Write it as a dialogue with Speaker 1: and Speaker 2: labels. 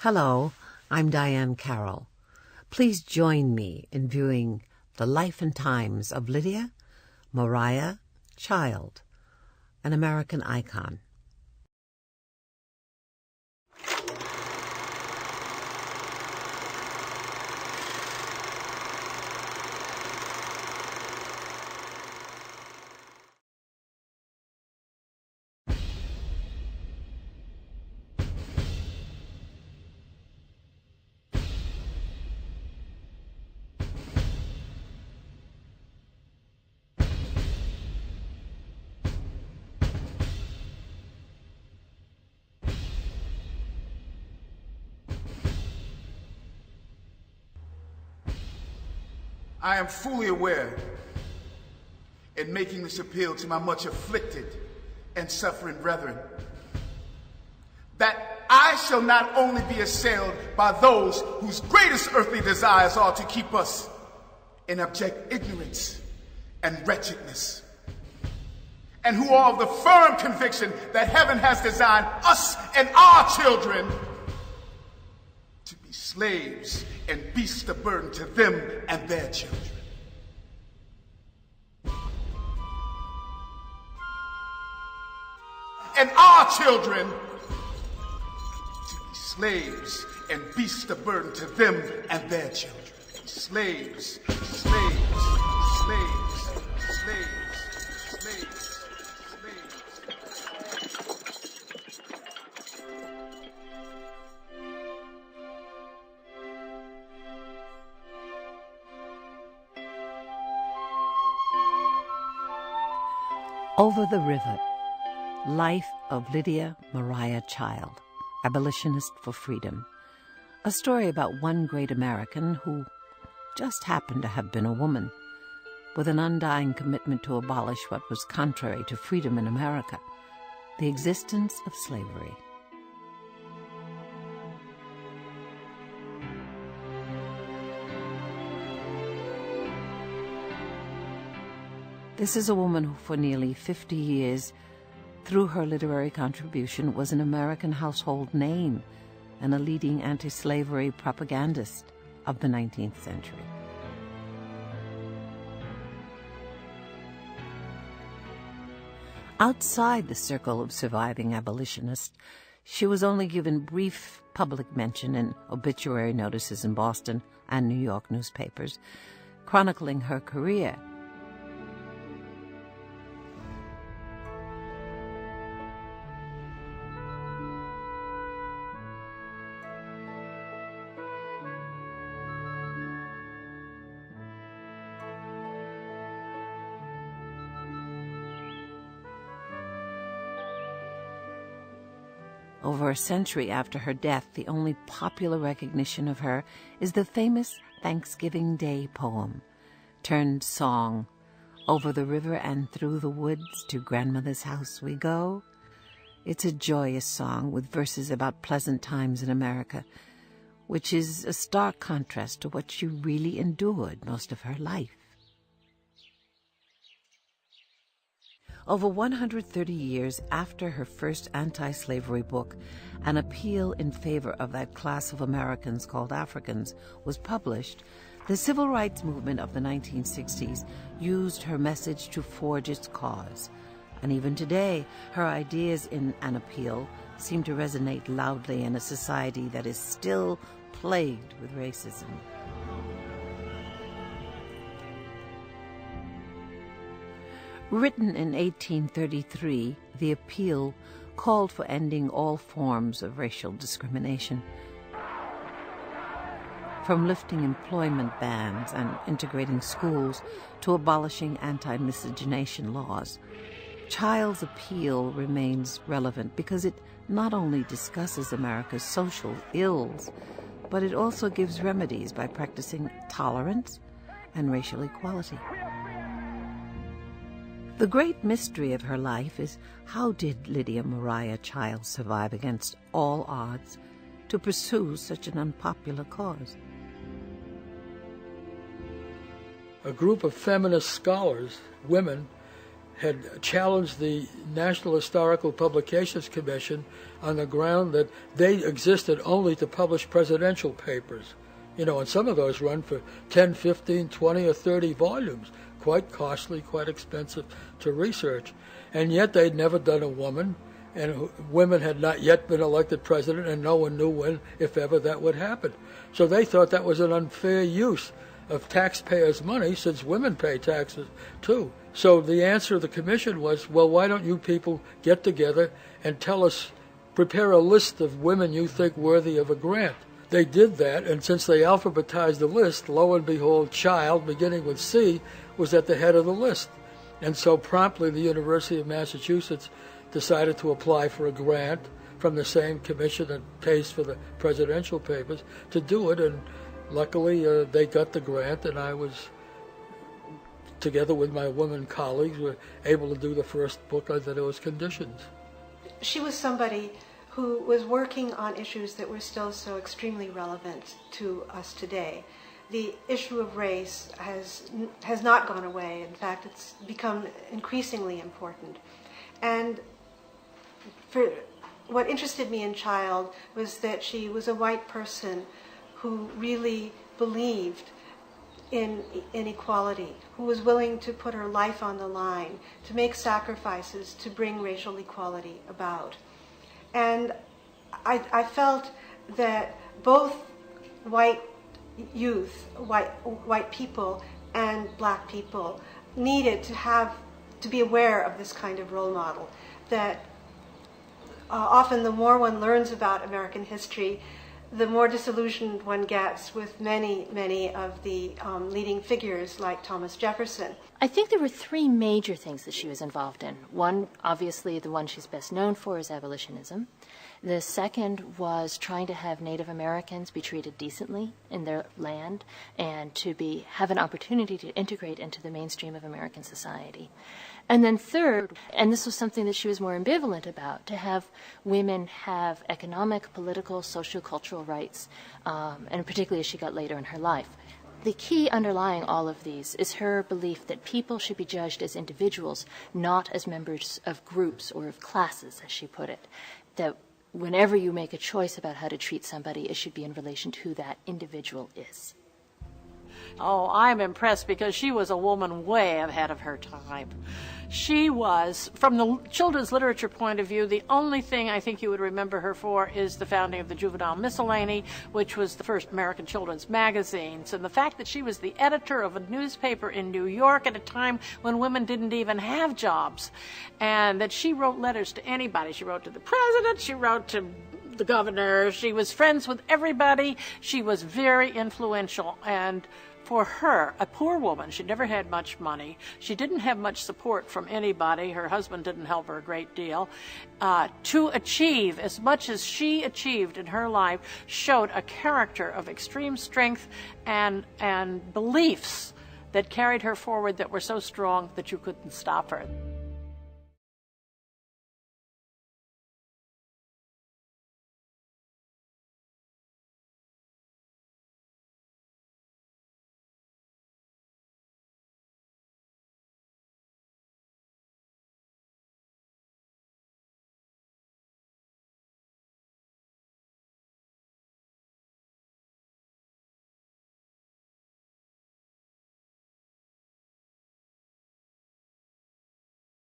Speaker 1: Hello, I'm Diane Carroll. Please join me in viewing the life and times of Lydia Mariah Child, an American icon.
Speaker 2: I am fully aware, in making this appeal to my much afflicted and suffering brethren, that I shall not only be assailed by those whose greatest earthly desires are to keep us in abject ignorance and wretchedness, and who are of the firm conviction that heaven has designed us and our children to be slaves and beasts of burden to them and their children. And our children to be slaves and beasts of burden to them and their children. Slaves, slaves, slaves, slaves, slaves, slaves.
Speaker 1: Over the River, Life of Lydia Mariah Child, Abolitionist for Freedom. A story about one great American who just happened to have been a woman, with an undying commitment to abolish what was contrary to freedom in America, the existence of slavery. This is a woman who for nearly 50 years, through her literary contribution, was an American household name and a leading anti-slavery propagandist of the 19th century. Outside the circle of surviving abolitionists, she was only given brief public mention in obituary notices in Boston and New York newspapers, chronicling her career. Over a century after her death, the only popular recognition of her is the famous Thanksgiving Day poem, turned song, "Over the river and through the woods to grandmother's house we go." It's a joyous song with verses about pleasant times in America, which is a stark contrast to what she really endured most of her life. Over 130 years after her first anti-slavery book, An Appeal in Favor of That Class of Americans Called Africans, was published, the civil rights movement of the 1960s used her message to forge its cause. And even today, her ideas in An Appeal seem to resonate loudly in a society that is still plagued with racism. Written in 1833, the appeal called for ending all forms of racial discrimination, from lifting employment bans and integrating schools to abolishing anti-miscegenation laws. Child's appeal remains relevant because it not only discusses America's social ills, but it also gives remedies by practicing tolerance and racial equality. The great mystery of her life is, how did Lydia Mariah Child survive against all odds to pursue such an unpopular cause?
Speaker 3: A group of feminist scholars, women, had challenged the National Historical Publications Commission on the ground that they existed only to publish presidential papers. You know, and some of those run for 10, 15, 20, or 30 volumes. Quite costly, quite expensive to research. And yet they'd never done a woman, and women had not yet been elected president, and no one knew when, if ever, that would happen. So they thought that was an unfair use of taxpayers' money, since women pay taxes too. So the answer of the commission was, well, why don't you people get together and tell us, prepare a list of women you think worthy of a grant. They did that, and since they alphabetized the list, lo and behold, Child, beginning with C, was at the head of the list. And so promptly the University of Massachusetts decided to apply for a grant from the same commission that pays for the presidential papers to do it, and luckily they got the grant, and I was, together with my women colleagues, were able to do the first book under those conditions.
Speaker 4: She was somebody who was working on issues that were still so extremely relevant to us today. The issue of race has not gone away. In fact, it's become increasingly important. And what interested me in Child was that she was a white person who really believed in equality, who was willing to put her life on the line, to make sacrifices to bring racial equality about. And I felt that both white youth, white people, and black people needed to be aware of this kind of role model. That often the more one learns about American history, the more disillusioned one gets with many of the leading figures like Thomas Jefferson.
Speaker 5: I think there were three major things that she was involved in. One, obviously, the one she's best known for is abolitionism. The second was trying to have Native Americans be treated decently in their land and to have an opportunity to integrate into the mainstream of American society. And then third, and this was something that she was more ambivalent about, to have women have economic, political, socio-cultural rights, and particularly as she got later in her life. The key underlying all of these is her belief that people should be judged as individuals, not as members of groups or of classes, as she put it. That whenever you make a choice about how to treat somebody, it should be in relation to who that individual is.
Speaker 6: Oh, I'm impressed because she was a woman way ahead of her time. She was, from the children's literature point of view, the only thing I think you would remember her for is the founding of the Juvenile Miscellany, which was the first American children's magazines. And the fact that she was the editor of a newspaper in New York at a time when women didn't even have jobs, and that she wrote letters to anybody. She wrote to the president, she wrote to the governor, she was friends with everybody. She was very influential, and for her, a poor woman, she never had much money. She didn't have much support from anybody. Her husband didn't help her a great deal. To achieve as much as she achieved in her life showed a character of extreme strength and beliefs that carried her forward that were so strong that you couldn't stop her.